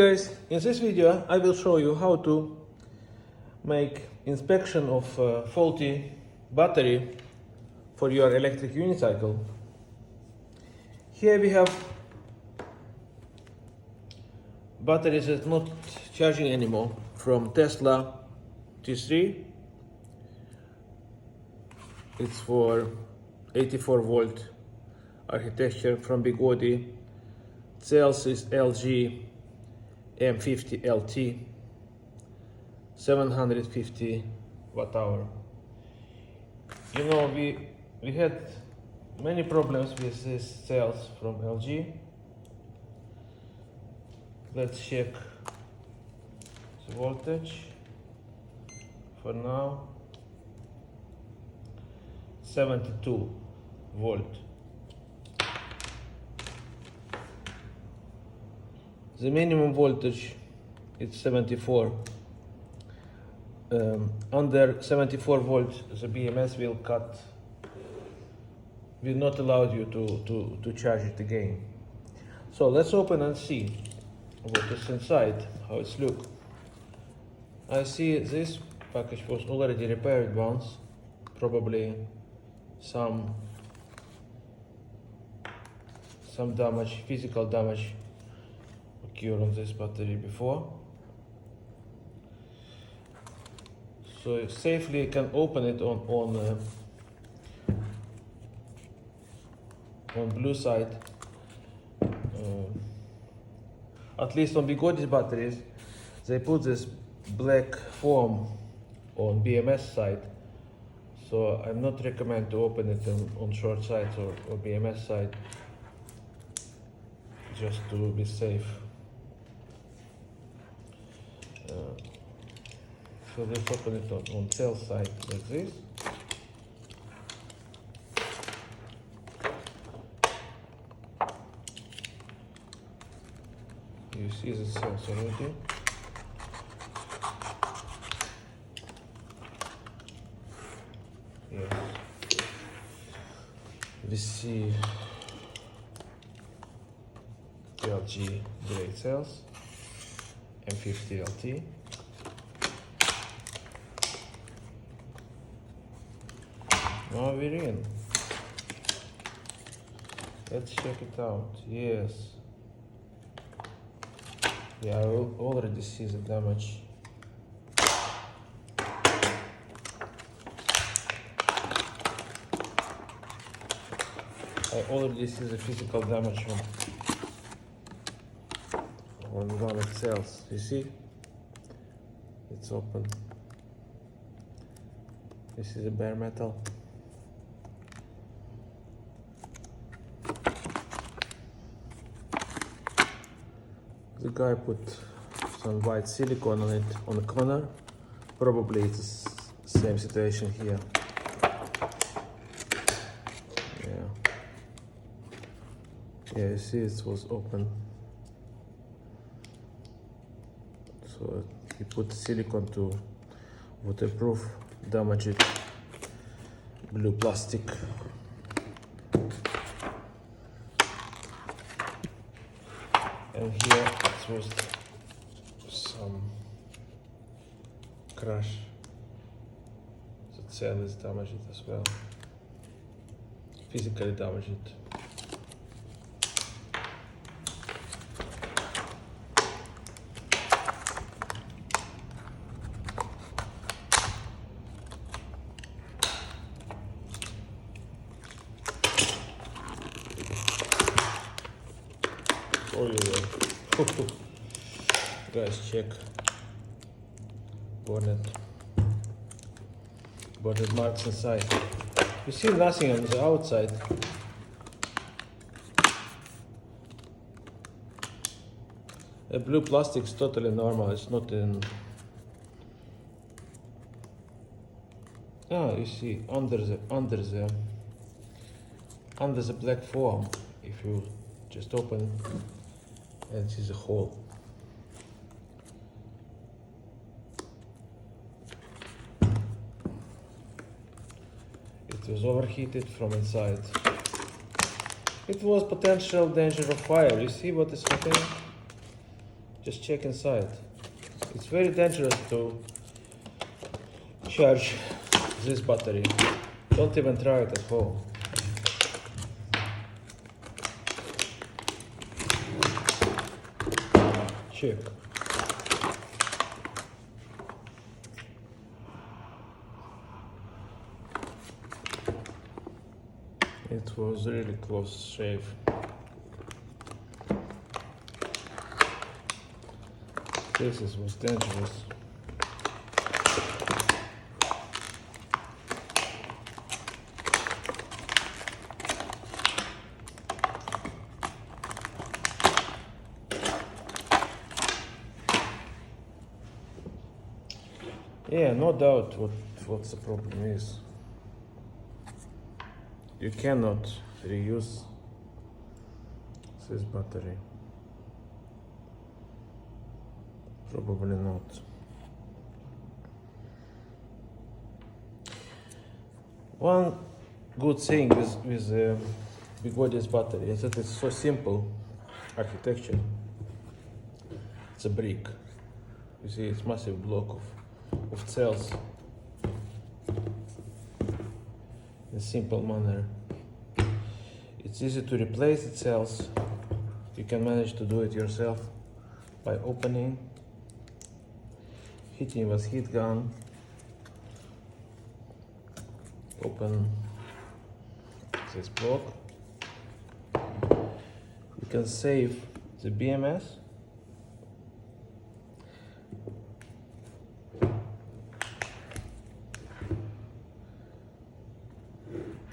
Guys, in this video I will show you how to make inspection of faulty battery for your electric unicycle. Here we have batteries that are not charging anymore from Tesla T3. It's for 84 volt architecture from Bigodi. Cells is LG M50 LT 750 watt hour. You know, we had many problems with these cells from LG. Let's check the voltage. For now, 72 volt. The minimum voltage is 74. Under 74 volts, the BMS will cut, will not allow you to charge it again. So let's open and see what is inside, how it's look. I see this package was already repaired once, probably some damage, physical damage occurred on this battery before. So you safely can open it on blue side. At least on Bigodi's batteries, they put this black foam on BMS side. So I'm not recommend to open it on short sides or BMS side, just to be safe. So let's open it on cell side like this. You see the cells already. Yes. We see LG gray cells, M50 LT. Now we're in. Let's check it out. Yes. Yeah, I already see the damage. I already see the physical damage on one of the cells. You see? It's open. This is the bare metal. The guy put some white silicone on it on the corner. Probably it's the same situation here. Yeah, you see it was open. So he put silicone to waterproof, damage it, blue plastic. And here it was some crash. The cell is damaged as well. Physically damaged. Oh yeah. Guys, check bonnet marks inside. You see nothing on the outside. The blue plastic is totally normal. It's not in. You see under the black foam. If you just open and see the hole. It was overheated from inside. It was potential danger of fire. You see what is happening? Just check inside. It's very dangerous to charge this battery. Don't even try it at home. Check. It was really close shave. This was dangerous. Yeah, no doubt what the problem is. You cannot reuse this battery. Probably not. One good thing with Bigodis battery is that it's so simple architecture. It's a brick. You see, it's massive block of cells in a simple manner. It's easy to replace the cells. You can manage to do it yourself by opening, hitting with heat gun, open this block. You can save the BMS.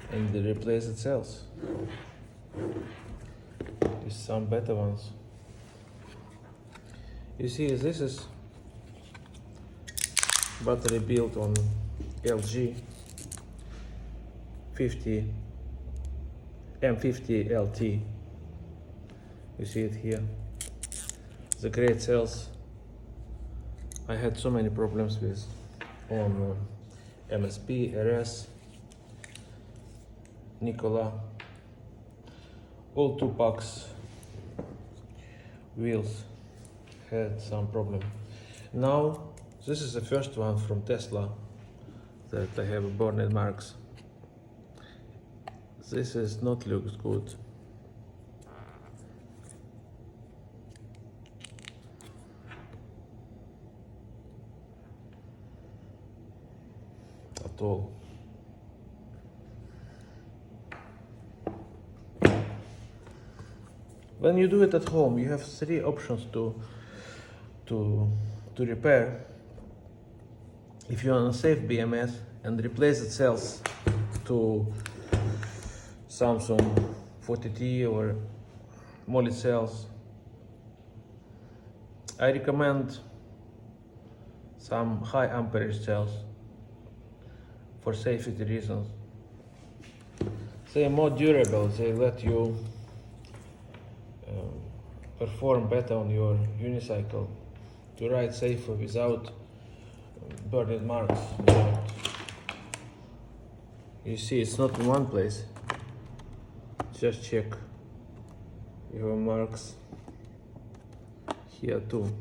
And the replaced cells with some better ones. You see, this is battery built on LG M50 LT. You see it here. The great cells. I had so many problems with on MSP, RS, Nikola. All 2 packs wheels had some problem. Now this is the first one from Tesla that I have burned marks. This is not looks good. At all. When you do it at home, you have 3 options to repair. If you want to save BMS and replace the cells to Samsung 40T or Moly cells, I recommend some high amperage cells for safety reasons. They are more durable, they let you perform better on your unicycle, to ride safer without burned marks. You see, it's not in one place. Just check. You have marks here too.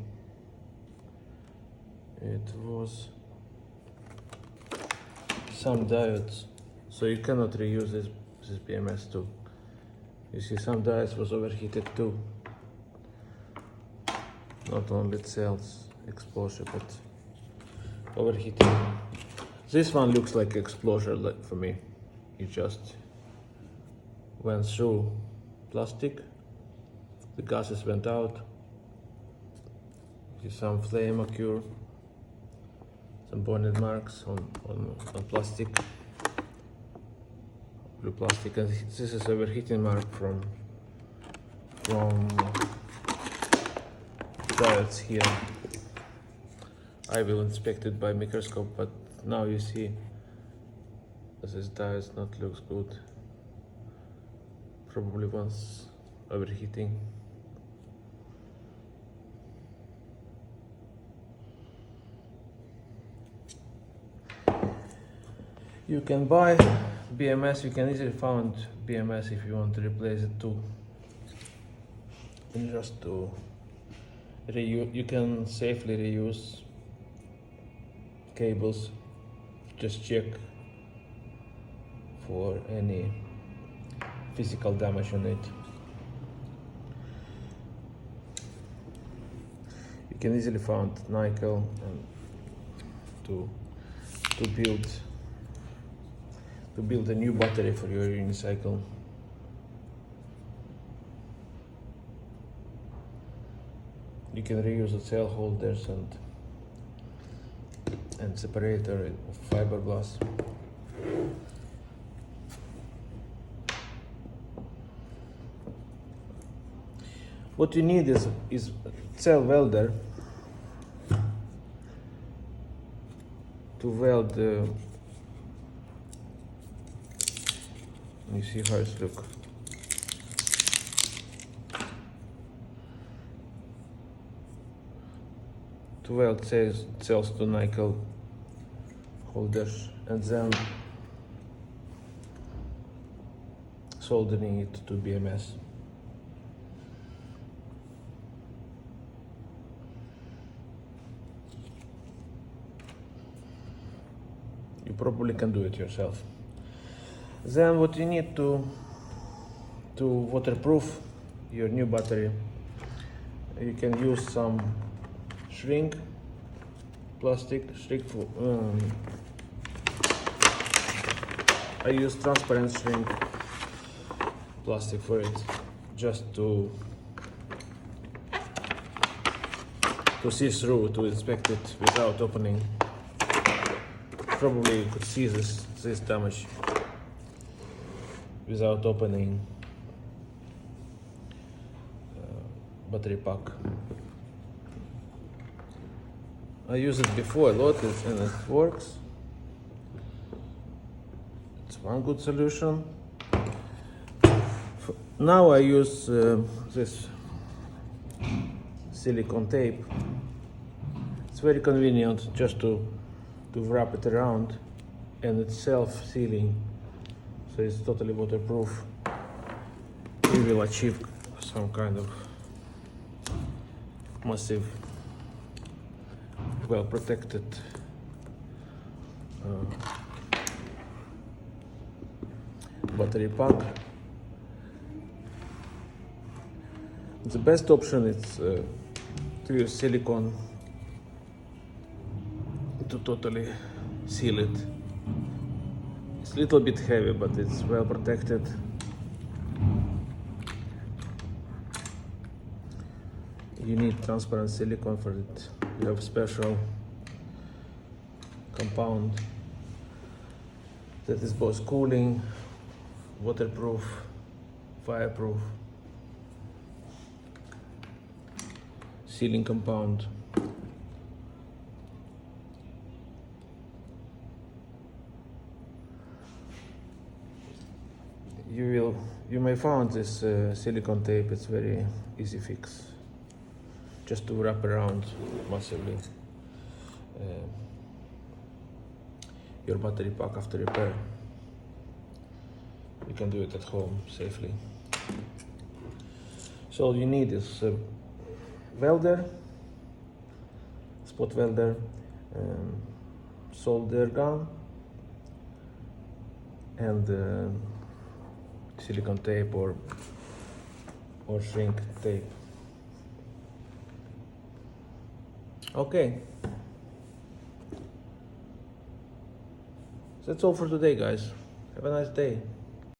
It was some diodes, so you cannot reuse this BMS too. You see, some diodes was overheated too. Not only cells exposure, but overheating. This one looks like explosion, like for me. It just went through plastic. The gases went out. You see some flame occur. Some burned marks on plastic. Blue plastic, and this is overheating mark from diodes here. I will inspect it by microscope, but now you see this diodes not looks good. Probably once overheating. You can buy BMS, you can easily find BMS if you want to replace it too. And just to you can safely reuse cables. Just check for any physical damage on it. You can easily find nickel and to build a new battery for your unicycle. You can reuse the cell holders and separator of fiberglass. What you need is cell welder to weld the. Let me see how it looks. To weld cells to nickel holders and then soldering it to BMS. You probably can do it yourself. Then what you need to waterproof your new battery, you can use some plastic shrink. I use transparent shrink plastic for it, just to see through, to inspect it without opening. Probably you could see this damage without opening battery pack. I used it before a lot and it works. It's one good solution. Now I use this silicone tape. It's very convenient just to wrap it around, and it's self-sealing, so it's totally waterproof. You will achieve some kind of massive, well protected battery pack. The best option is to use silicone to totally seal it. It's a little bit heavy, but it's well protected. You need transparent silicone for it. You have special compound that is both cooling, waterproof, fireproof, sealing compound. You may find this silicone tape. It's very easy fix, just to wrap around massively your battery pack after repair. You can do it at home safely. So all you need is welder, spot welder, solder gun, and silicone tape or shrink tape. Okay. That's all for today, guys. Have a nice day.